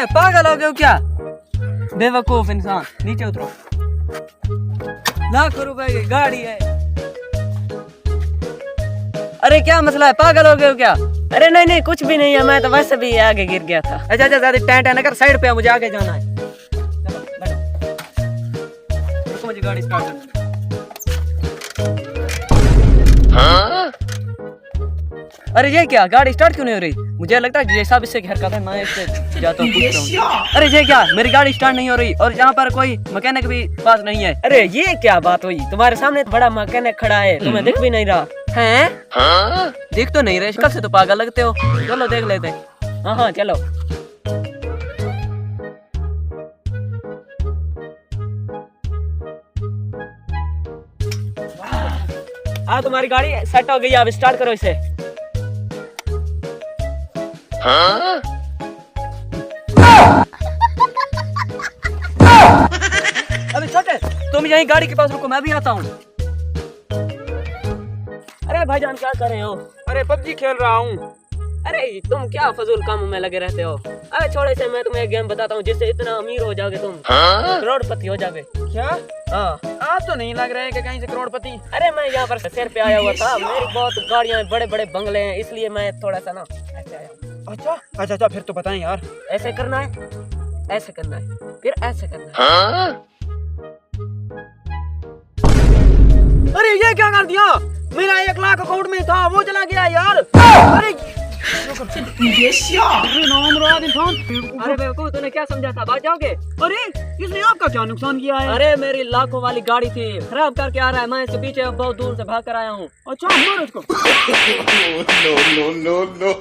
पागल हो गए हो क्या? बेवकूफ इंसान, नीचे उतरो। लाखों रुपए की गाड़ी है। अरे क्या मसला है, पागल हो गए हो क्या? अरे नहीं नहीं कुछ भी नहीं है, मैं तो वैसे भी आगे गिर गया था। अच्छा अच्छा, ज्यादा टेंट ना कर, साइड पे आ, मुझे आगे जाना है। चलो बैठो, रुको मुझे गाड़ी स्टार्ट करनी है। अरे ये क्या, गाड़ी स्टार्ट क्यों नहीं हो रही? मुझे लगता है जैसा भी इससे हरकत है मैं इससे जाता हूँ, पूछता हूँ। अरे ये क्या, मेरी गाड़ी स्टार्ट नहीं हो रही और यहाँ पर कोई मैकेनिक भी पास नहीं है। अरे ये क्या बात हुई, तुम्हारे सामने बड़ा मैकेनिक खड़ा है, तुम्हें दिख भी नहीं रहा हैं? देख तो नहीं रहे, कल से तो पागल लगते हो। चलो देख लेते। हाँ हाँ चलो। हाँ तुम्हारी गाड़ी सेट हो गई, अब स्टार्ट करो इसे। अबे छोटे, तुम यहीं गाड़ी के पास रुको, मैं भी आता हूँ। अरे भाईजान क्या कर रहे हो? अरे पबजी खेल रहा हूँ। अरे तुम क्या फजूल कामों में लगे रहते हो? अरे छोड़े से, मैं तुम्हें एक गेम बताता हूँ जिससे इतना अमीर हो जाओगे तुम, करोड़पति हो जाओगे। क्या? हाँ आप तो नहीं लग रहे हैं कि कहीं से करोड़पति। अरे मैं यहाँ पर सैर पे आया हुआ था, मेरी बहुत गाड़ियाँ बड़े बड़े बंगले हैं, इसलिए मैं थोड़ा सा ना ऐसे आया। अच्छा अच्छा अच्छा, फिर तो बताएं यार। ऐसे करना है, ऐसे करना है, फिर ऐसे करना है। अरे ये क्या कर दिया? मेरा 1 लाख अकाउंट में था, वो चला गया यार। अरे अरे बेवकूफ, तूने क्या समझा था, भाग जाओगे? अरे इसने आपका क्या नुकसान किया है? अरे मेरी लाखों वाली गाड़ी थी, खराब करके आ रहा है, मैं इसके पीछे बहुत दूर से भाग कर आया हूँ। अच्छा मारो इसको। no, no, no, no.